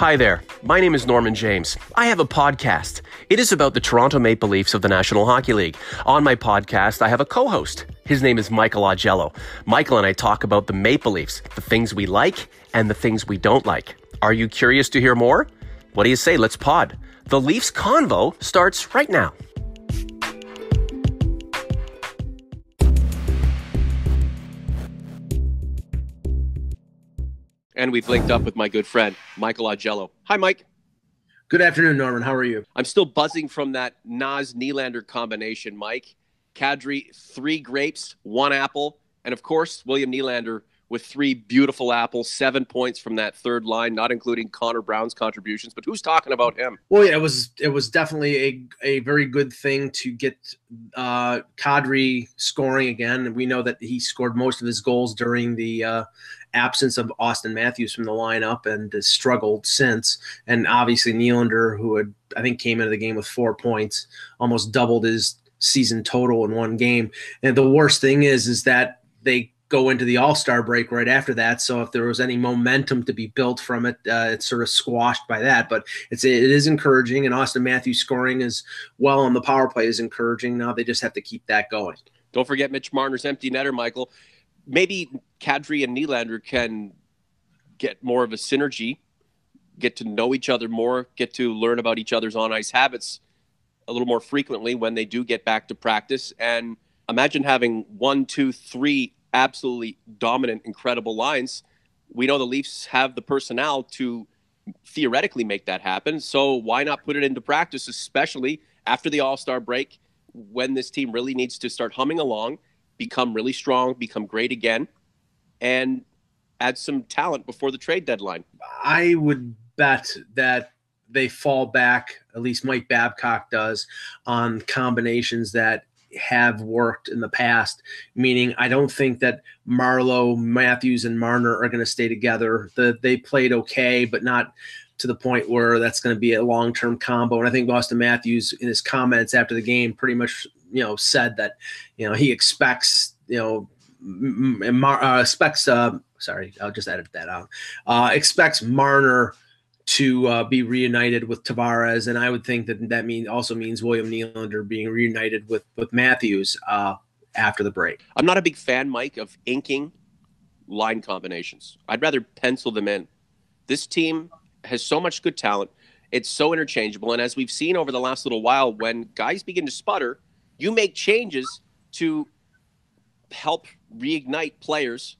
Hi there, my name is Norman James. I have a podcast. It is about the Toronto Maple Leafs of the National Hockey League. On my podcast, I have a co-host. His name is Michael Augello. Michael and I talk about the Maple Leafs, the things we like and the things we don't like. Are you curious to hear more? What do you say? Let's pod. The Leafs Convo starts right now. And we've linked up with my good friend, Michael Augello. Hi, Mike. Good afternoon, Norman. How are you? I'm still buzzing from that Nylander combination, Mike. Kadri, 3 grapes, 1 apple. And, of course, William Nylander with 3 beautiful apples, 7 points from that third line, not including Connor Brown's contributions. But who's talking about him? Well, yeah, it was definitely a very good thing to get Kadri scoring again. We know that he scored most of his goals during the absence of Austin Matthews from the lineup and has struggled since. And obviously Nylander, who had, I think, came into the game with 4 points, almost doubled his season total in one game. And the worst thing is that they go into the All-Star break right after that. So if there was any momentum to be built from it, it's sort of squashed by that. But it is encouraging, and Austin Matthews scoring as well on the power play is encouraging. Now they just have to keep that going. Don't forget Mitch Marner's empty netter, Michael. Maybe Kadri and Nylander can get more of a synergy, get to know each other more, get to learn about each other's on-ice habits a little more frequently when they do get back to practice. And imagine having 1, 2, 3 absolutely dominant, incredible lines. We know the Leafs have the personnel to theoretically make that happen. So why not put it into practice, especially after the All-Star break, when this team really needs to start humming along, become really strong, become great again, and add some talent before the trade deadline? I would bet that they fall back, at least Mike Babcock does, on combinations that have worked in the past, meaning I don't think that Marleau, Matthews, and Marner are going to stay together. They played okay, but not to the point where that's going to be a long-term combo. And I think Austin Matthews, in his comments after the game, pretty much said that he expects sorry, I'll just edit that out. Expects Marner to be reunited with Tavares, and I would think that also means William Nylander being reunited with Matthews after the break. I'm not a big fan, Mike, of inking line combinations. I'd rather pencil them in. This team has so much good talent. It's so interchangeable, and as we've seen over the last little while, when guys begin to sputter, you make changes to help reignite players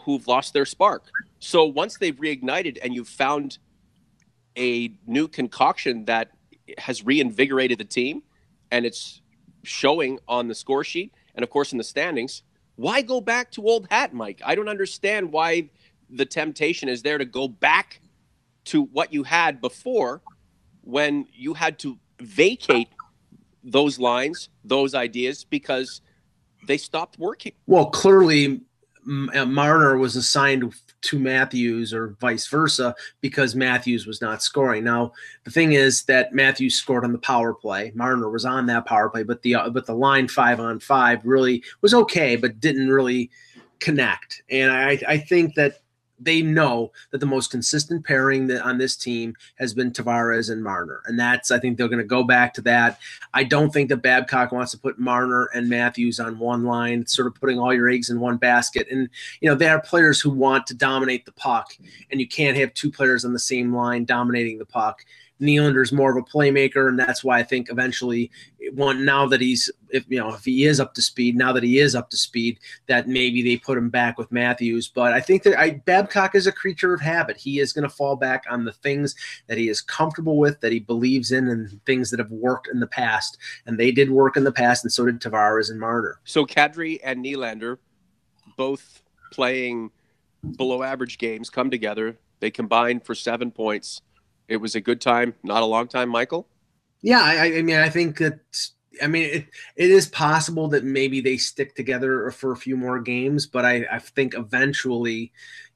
who've lost their spark. So once they've reignited and you've found a new concoction that has reinvigorated the team and it's showing on the score sheet and, of course, in the standings, why go back to old hat, Mike? I don't understand why the temptation is there to go back to what you had before when you had to vacate those lines, those ideas, because they stopped working. Well, clearly Marner was assigned to Matthews or vice versa because Matthews was not scoring. Now, the thing is that Matthews scored on the power play. Marner was on that power play, but the line 5-on-5 really was okay, but didn't really connect. And I think that they know that the most consistent pairing on this team has been Tavares and Marner. And I think they're going to go back to that. I don't think that Babcock wants to put Marner and Matthews on one line, sort of putting all your eggs in one basket. And, they are players who want to dominate the puck, and you can't have 2 players on the same line dominating the puck. Nylander's more of a playmaker, and that's why I think eventually, now that if he is up to speed, that maybe they put him back with Matthews. But I think that Babcock is a creature of habit. He is going to fall back on the things that he is comfortable with, that he believes in, and things that have worked in the past. And they did work in the past, and so did Tavares and Marner. So Kadri and Nylander, both playing below average games, come together. They combine for 7 points. It was a good time, not a long time, Michael? Yeah, I think that it is possible that maybe they stick together for a few more games, but I think eventually,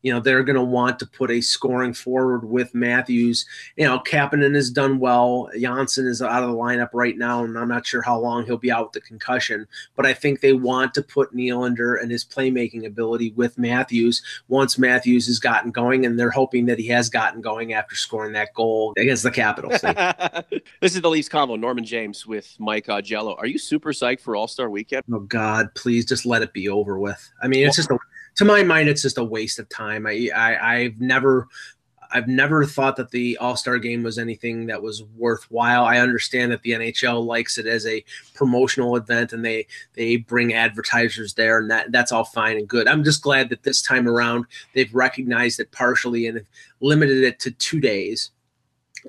they're going to want to put a scoring forward with Matthews. Kapanen has done well. Janssen is out of the lineup right now, and I'm not sure how long he'll be out with the concussion. But I think they want to put Nylander and his playmaking ability with Matthews once Matthews has gotten going, and they're hoping that he has gotten going after scoring that goal against the Capitals. This is the Leafs Convo. Norman James with Mike Augello. Are you super psyched for All-Star Weekend? Oh, God, please just let it be over with. I mean, it's just to my mind, it's just a waste of time. I've never thought that the All-Star game was anything that was worthwhile. I understand that the NHL likes it as a promotional event, and they bring advertisers there, and that's all fine and good. I'm just glad that this time around they've recognized it partially and limited it to 2 days.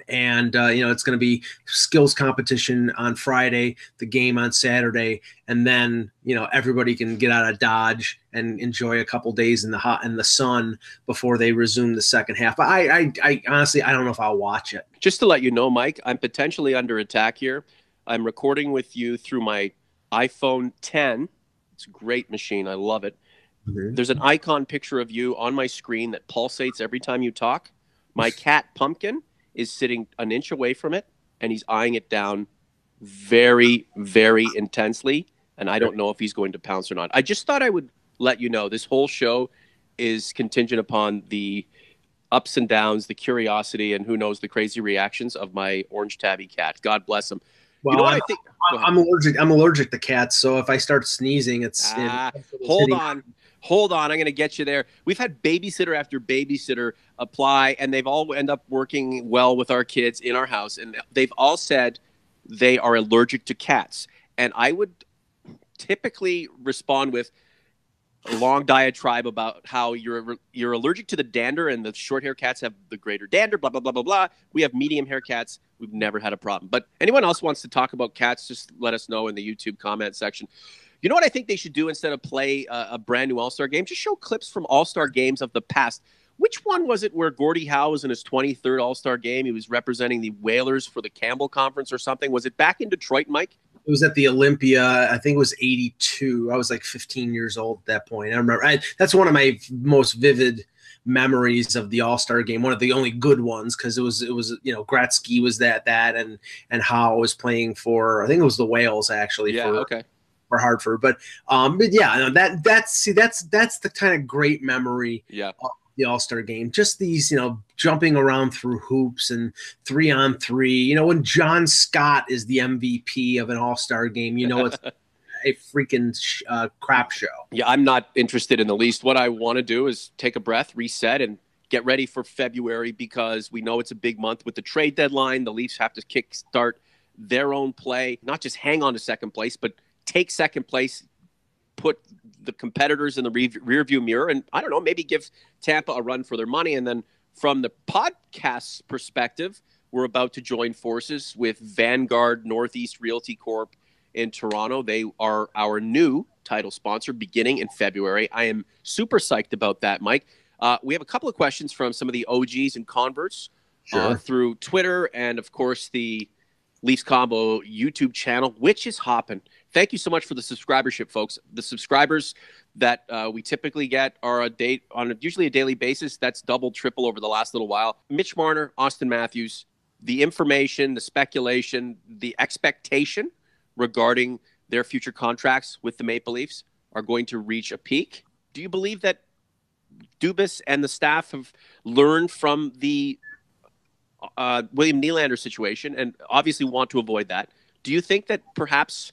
And, it's going to be skills competition on Friday, the game on Saturday, and then, everybody can get out of Dodge and enjoy a couple days in the sun before they resume the second half. But I honestly, I don't know if I'll watch it. Just to let you know, Mike, I'm potentially under attack here. I'm recording with you through my iPhone 10. It's a great machine. I love it. Mm-hmm. There's an icon picture of you on my screen that pulsates every time you talk. My cat, Pumpkin, is sitting an inch away from it, and he's eyeing it down very, very intensely, and I don't know if he's going to pounce or not. I just thought I would let you know this whole show is contingent upon the ups and downs, the curiosity, and who knows, the crazy reactions of my orange tabby cat. God bless him. Well, you know what I think? I'm allergic to cats, so if I start sneezing, it's hold on. I'm going to get you there. We've had babysitter after babysitter apply, and they've all end up working well with our kids in our house, and they've all said they are allergic to cats. And I would typically respond with a long diatribe about how you're allergic to the dander, and the short hair cats have the greater dander, blah, blah, blah, blah, blah. We have medium hair cats. We've never had a problem. But anyone else wants to talk about cats, just let us know in the YouTube comment section. You know what I think they should do instead of play a brand new All-Star game? Just show clips from All-Star games of the past. Which one was it where Gordie Howe was in his 23rd All-Star game? He was representing the Whalers for the Campbell Conference or something. Was it back in Detroit, Mike? It was at the Olympia. I think it was 82. I was like 15 years old at that point. I remember. That's one of my most vivid memories of the All-Star game. One of the only good ones, because it was Gretzky was that and Howe was playing for, I think it was the Whales actually. Yeah. Okay. For Hartford, but yeah, that's the kind of great memory of the All-Star game. Just these, jumping around through hoops and 3-on-3. When John Scott is the MVP of an All-Star game, it's a freaking crap show. Yeah, I'm not interested in the least. What I want to do is take a breath, reset, and get ready for February, because we know it's a big month with the trade deadline. The Leafs have to kickstart their own play, not just hang on to second place, but take second place, put the competitors in the rearview mirror, and I don't know, maybe give Tampa a run for their money. And then from the podcast's perspective, we're about to join forces with Vanguard Northeast Realty Corp in Toronto. They are our new title sponsor beginning in February. I am super psyched about that, Mike. We have a couple of questions from some of the OGs and converts through Twitter, and of course the Leafs Convo YouTube channel, which is hopping. Thank you so much for the subscribership, folks. The subscribers that we typically get are usually a daily basis. That's double, triple over the last little while. Mitch Marner, Austin Matthews, the information, the speculation, the expectation regarding their future contracts with the Maple Leafs are going to reach a peak. Do you believe that Dubas and the staff have learned from the William Nylander situation and obviously want to avoid that? Do you think that perhaps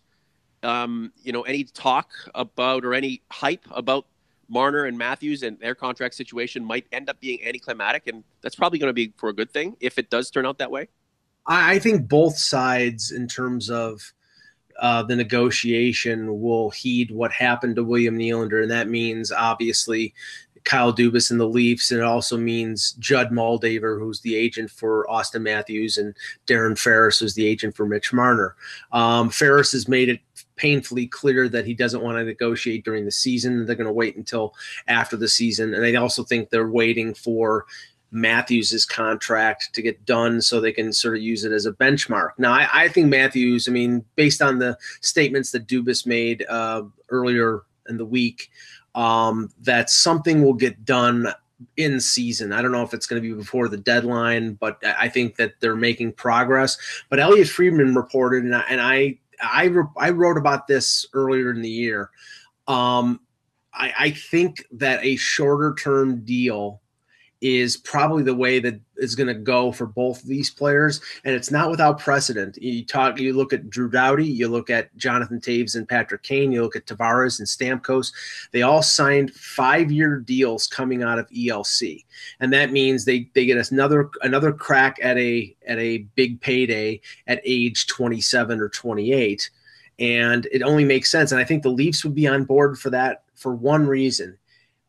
any talk about or any hype about Marner and Matthews and their contract situation might end up being anticlimactic, and that's probably going to be for a good thing if it does turn out that way? I think both sides, in terms of the negotiation, will heed what happened to William Nylander, and that means obviously Kyle Dubas and the Leafs, and it also means Judd Moldaver, who's the agent for Austin Matthews, and Darren Ferris, who's the agent for Mitch Marner. Ferris has made it painfully clear that he doesn't want to negotiate during the season. They're going to wait until after the season, and I also think they're waiting for Matthews' contract to get done so they can sort of use it as a benchmark. Now, I think Matthews, based on the statements that Dubas made earlier in the week, that something will get done in season. I don't know if it's going to be before the deadline, but I think that they're making progress. But Elliot Friedman reported, and I wrote about this earlier in the year. I think that a shorter term deal is probably the way that is going to go for both of these players, and it's not without precedent. You look at Drew Doughty, you look at Jonathan Taves and Patrick Kane, you look at Tavares and Stamkos. They all signed 5-year deals coming out of ELC, and that means they get us another crack at a big payday at age 27 or 28, and it only makes sense. And I think the Leafs would be on board for that for one reason.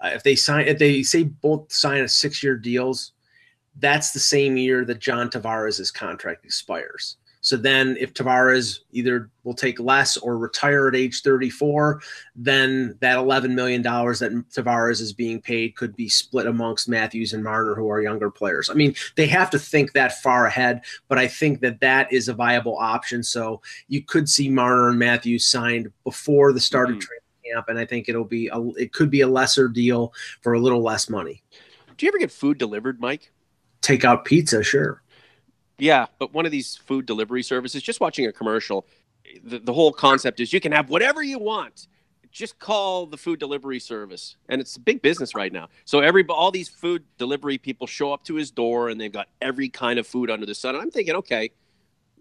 If they say both sign 6-year deals, that's the same year that John Tavares' contract expires. So then if Tavares either will take less or retire at age 34, then that $11 million that Tavares is being paid could be split amongst Matthews and Marner, who are younger players. I mean, they have to think that far ahead, but I think that is a viable option. So you could see Marner and Matthews signed before the start of training camp, and I think it could be a lesser deal for a little less money. Do you ever get food delivered, Mike? Take out pizza, sure. Yeah, but one of these food delivery services, just watching a commercial, the whole concept is you can have whatever you want. Just call the food delivery service. And it's a big business right now. So all these food delivery people show up to his door, and they've got every kind of food under the sun. And I'm thinking, okay,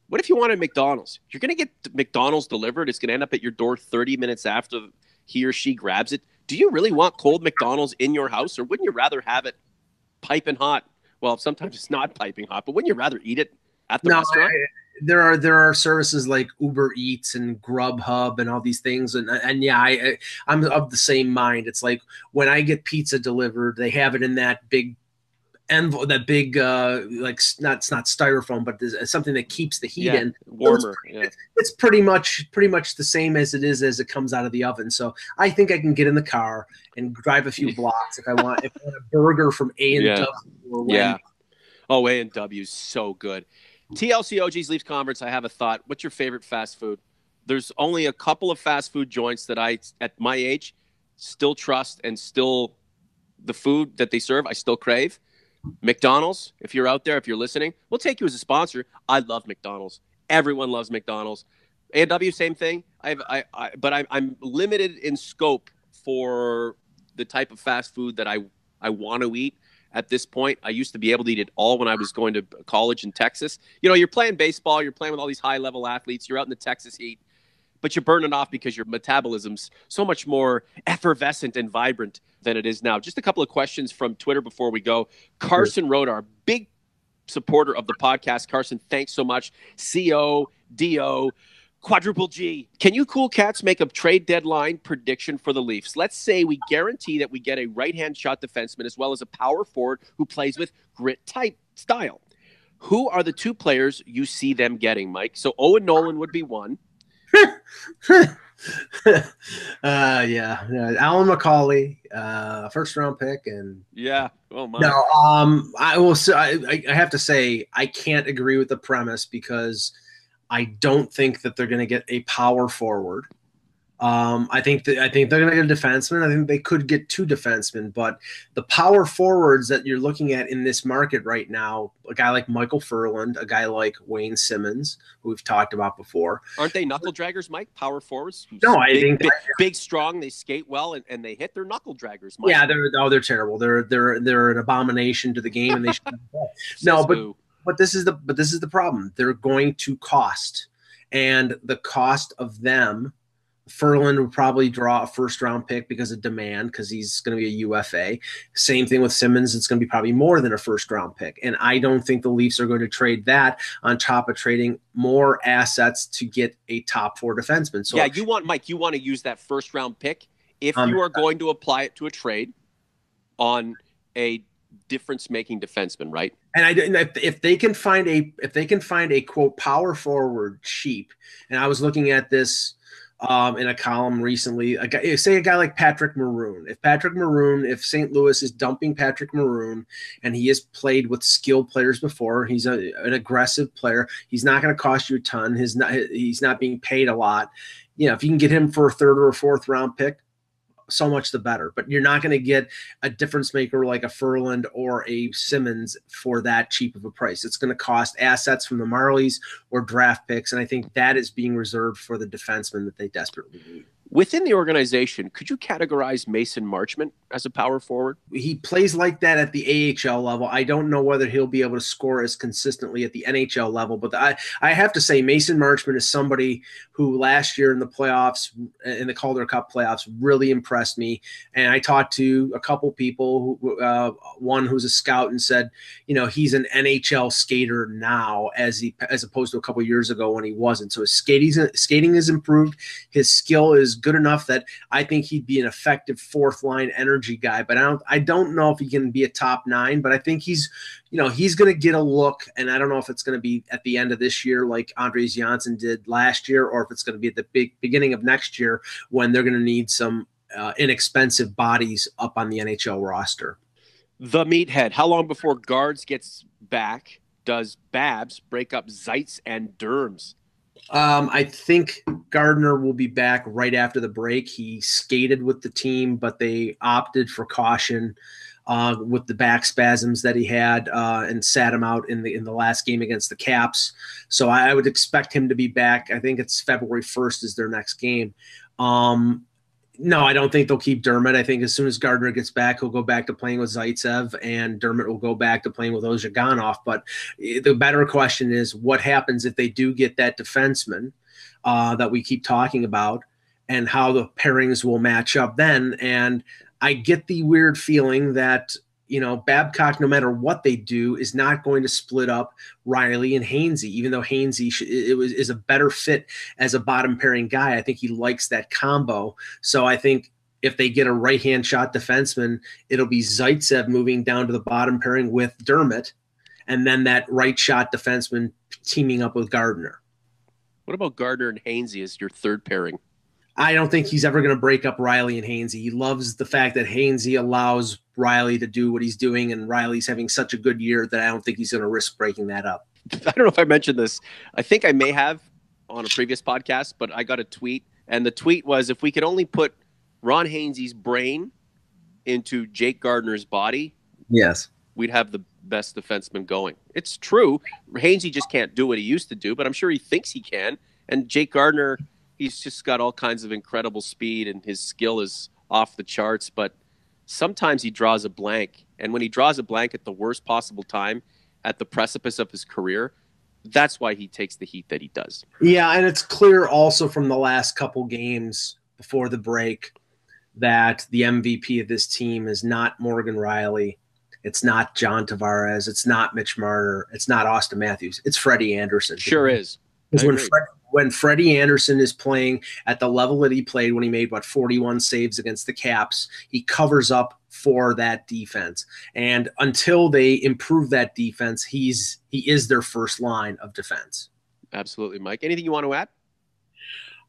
what if you wanted McDonald's? You're going to get McDonald's delivered. It's going to end up at your door 30 minutes after he or she grabs it. Do you really want cold McDonald's in your house, or wouldn't you rather have it piping hot? Well, sometimes it's not piping hot, but wouldn't you rather eat it at the restaurant? There are services like Uber Eats and Grubhub and all these things, and yeah, I'm of the same mind. It's like when I get pizza delivered, they have it in that big envelope, that big it's not styrofoam, but there's something that keeps the heat in warmer. So it's pretty much the same as it comes out of the oven. So I think I can get in the car and drive a few blocks if I want. If I want a burger from A&W or Wendy's. Oh, A&W is so good. TLC OG's Leafs Conference. I have a thought. What's your favorite fast food? There's only a couple of fast food joints that I, at my age, still trust, and still the food that they serve, I still crave. McDonald's, if you're out there, if you're listening, we'll take you as a sponsor. I love McDonald's. Everyone loves McDonald's. A&W, same thing. But I'm limited in scope for the type of fast food that I want to eat at this point. I used to be able to eat it all when I was going to college in Texas. You know, you're playing baseball, you're playing with all these high-level athletes, you're out in the Texas heat, but you're burning off because your metabolism's so much more effervescent and vibrant than it is now. Just a couple of questions from Twitter before we go. Carson wrote, our big supporter of the podcast. Carson, thanks so much. C-O-D-O, quadruple G. Can you cool cats make a trade deadline prediction for the Leafs? Let's say we guarantee that we get a right-hand shot defenseman as well as a power forward who plays with grit type style. Who are the two players you see them getting, Mike? So Owen Nolan would be one. Alan McCauley, first round pick, and oh my. No, I will say I have to say I can't agree with the premise because I don't think that they're going to get a power forward. I think they're going to get a defenseman. I think they could get two defensemen, but the power forwards that you're looking at in this market right now, a guy like Michael Ferland, a guy like Wayne Simmons, who we've talked about before. Aren't they knuckle draggers, Mike? Power forwards? No, I think big, strong. They skate well and they hit their knuckle draggers. Mike. Yeah, they're terrible. They're an abomination to the game, and they should. No, but this is the problem. They're going to cost, and the cost of them. Ferland would probably draw a first-round pick because of demand, because he's going to be a UFA. Same thing with Simmons. It's going to be probably more than a first-round pick. And I don't think the Leafs are going to trade that on top of trading more assets to get a top-4 defenseman. So yeah, you want to use that first-round pick if you are going to apply it to a trade on a difference-making defenseman, right? And if they can find a quote power forward cheap, and I was looking at this in a column recently, say a guy like Patrick Maroon. If St. Louis is dumping Patrick Maroon, and he has played with skilled players before, he's an aggressive player. He's not going to cost you a ton. He's not being paid a lot. You know, if you can get him for a third or a fourth round pick, so much the better. But you're not going to get a difference maker like a Ferland or a Simmons for that cheap of a price. It's going to cost assets from the Marlies or draft picks, and I think that is being reserved for the defensemen that they desperately need. Within the organization, could you categorize Mason Marchman as a power forward? He plays like that at the AHL level. I don't know whether he'll be able to score as consistently at the NHL level, but I have to say Mason Marchman is somebody who last year in the playoffs, in the Calder Cup playoffs, really impressed me. And I talked to a couple people, one who's a scout, and said, you know, he's an NHL skater now as opposed to a couple years ago when he wasn't. So his skating has improved. His skill is good enough that I think he'd be an effective fourth line energy guy, but I don't know if he can be a top 9, but I think he's going to get a look, and I don't know if it's going to be at the end of this year like Andres Janssen did last year, or if it's going to be at the beginning of next year when they're going to need some inexpensive bodies up on the NHL roster. The meathead. How long before Guards gets back does Babs break up Zeitz and Derms? I think Gardner will be back right after the break. He skated with the team, but they opted for caution with the back spasms that he had and sat him out in the last game against the Caps. So I would expect him to be back. I think it's February 1st is their next game. No, I don't think they'll keep Dermott. I think as soon as Gardner gets back, he'll go back to playing with Zaitsev, and Dermott will go back to playing with Ozhiganov. But the better question is what happens if they do get that defenseman that we keep talking about, and how the pairings will match up then. And I get the weird feeling that, you know, Babcock, no matter what they do, is not going to split up Riley and Hainsey, even though Hainsey is a better fit as a bottom pairing guy. I think he likes that combo. So I think if they get a right-hand shot defenseman, it'll be Zaitsev moving down to the bottom pairing with Dermott, and then that right shot defenseman teaming up with Gardner. What about Gardner and Hainsey as your third pairing? I don't think he's ever going to break up Riley and Hainsey. He loves the fact that Hainsey allows Riley to do what he's doing, and Riley's having such a good year that I don't think he's going to risk breaking that up. I don't know if I mentioned this. I think I may have on a previous podcast, but I got a tweet, and the tweet was, if we could only put Ron Hainsey's brain into Jake Gardner's body, yes, we'd have the best defenseman going. It's true. Hainsey just can't do what he used to do, but I'm sure he thinks he can. And Jake Gardner, he's just got all kinds of incredible speed, and his skill is off the charts, but sometimes he draws a blank. And when he draws a blank at the worst possible time, at the precipice of his career, that's why he takes the heat that he does. Yeah, and it's clear also from the last couple games before the break that the MVP of this team is not Morgan Riley. It's not John Tavares. It's not Mitch Marner. It's not Austin Matthews. It's Freddie Anderson. Sure is. Because when Freddie Anderson is playing at the level that he played when he made, 41 saves against the Caps, he covers up for that defense. And until they improve that defense, he is their first line of defense. Absolutely, Mike. Anything you want to add?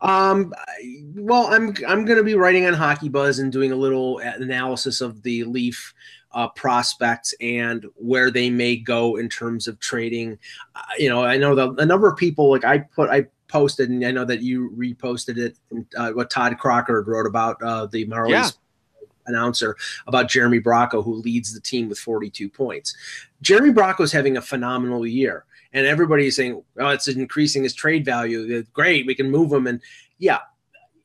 Well, I'm going to be writing on Hockey Buzz and doing a little analysis of the Leaf prospects and where they may go in terms of trading. You know, I know a number of people, like I posted, and I know that you reposted it, what Todd Crocker wrote about the Marlies announcer, about Jeremy Bracco, who leads the team with 42 points. Jeremy Bracco's having a phenomenal year. And everybody is saying, oh, it's increasing his trade value. Great, we can move him. And yeah,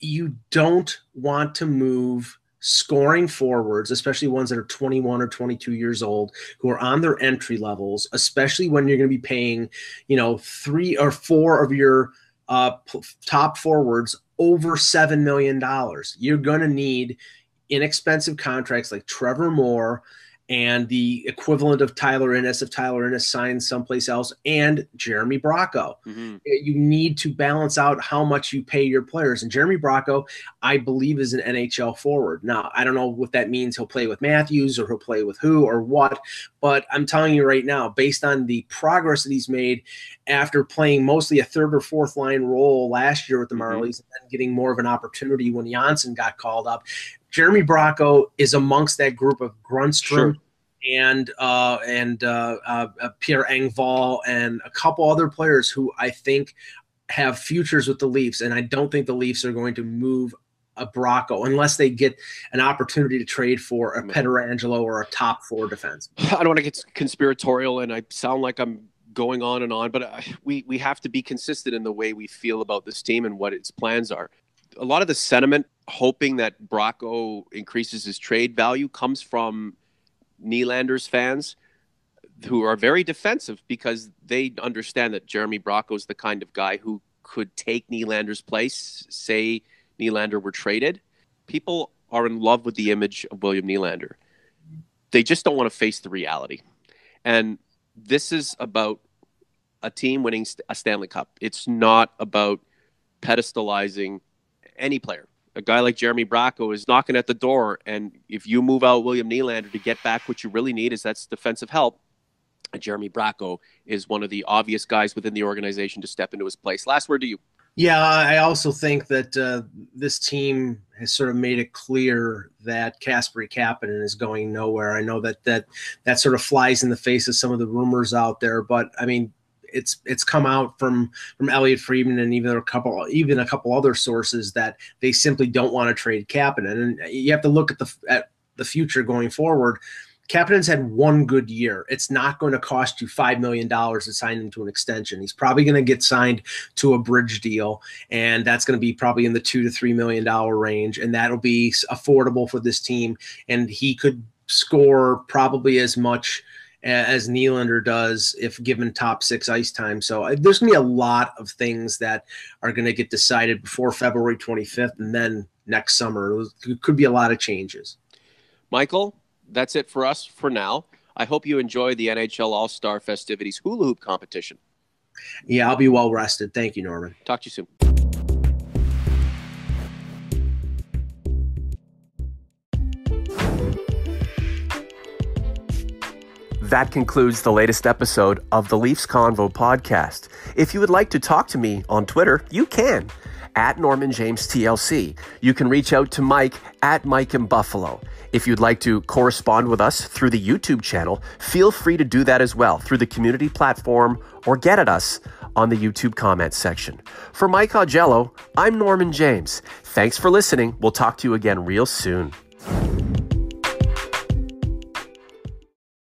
you don't want to move scoring forwards, especially ones that are 21 or 22 years old, who are on their entry levels, especially when you're going to be paying, 3 or 4 of your top forwards over $7 million. You're going to need inexpensive contracts like Trevor Moore and the equivalent of Tyler Ennis if Tyler Ennis signs someplace else, and Jeremy Bracco. Mm-hmm. You need to balance out how much you pay your players. And Jeremy Bracco, I believe, is an NHL forward. Now, I don't know what that means. He'll play with Matthews or he'll play with who or what, but I'm telling you right now, based on the progress that he's made after playing mostly a third or fourth line role last year with the Marlies, and then getting more of an opportunity when Janssen got called up, Jeremy Bracco is amongst that group of Grundstrom and Pierre Engvall and a couple other players who I think have futures with the Leafs. And I don't think the Leafs are going to move a Bracco unless they get an opportunity to trade for a Pietrangelo or a top 4 defense. I don't want to get conspiratorial, and I sound like I'm going on and on, but we have to be consistent in the way we feel about this team and what its plans are. A lot of the sentiment hoping that Bracco increases his trade value comes from Nylander's fans who are very defensive because they understand that Jeremy Bracco is the kind of guy who could take Nylander's place, say Nylander were traded. People are in love with the image of William Nylander. They just don't want to face the reality. And this is about a team winning a Stanley Cup. It's not about pedestalizing any player. A guy like Jeremy Bracco is knocking at the door, and if you move out William Nylander to get back what you really need is that's defensive help, Jeremy Bracco is one of the obvious guys within the organization to step into his place. Last word to you. Yeah, I also think that this team has sort of made it clear that Kasperi Kapanen is going nowhere. I know that sort of flies in the face of some of the rumors out there, but I mean, it's come out from Elliot Friedman and even a couple other sources that they simply don't want to trade Kapanen. And you have to look at the future going forward. Kapanen's had one good year. It's not going to cost you $5 million to sign him to an extension. He's probably going to get signed to a bridge deal, and that's going to be probably in the $2 to $3 million range, and that'll be affordable for this team. And he could score probably as much as Nylander does if given top 6 ice time. So there's going to be a lot of things that are going to get decided before February 25th, and then next summer. There could be a lot of changes. Michael, that's it for us for now. I hope you enjoy the NHL All-Star Festivities hula hoop competition. Yeah, I'll be well rested. Thank you, Norman. Talk to you soon. That concludes the latest episode of the Leafs Convo podcast. If you would like to talk to me on Twitter, you can, at Norman James TLC. You can reach out to Mike at Mike in Buffalo. If you'd like to correspond with us through the YouTube channel, feel free to do that as well through the community platform or get at us on the YouTube comments section. For Mike Augello, I'm Norman James. Thanks for listening. We'll talk to you again real soon.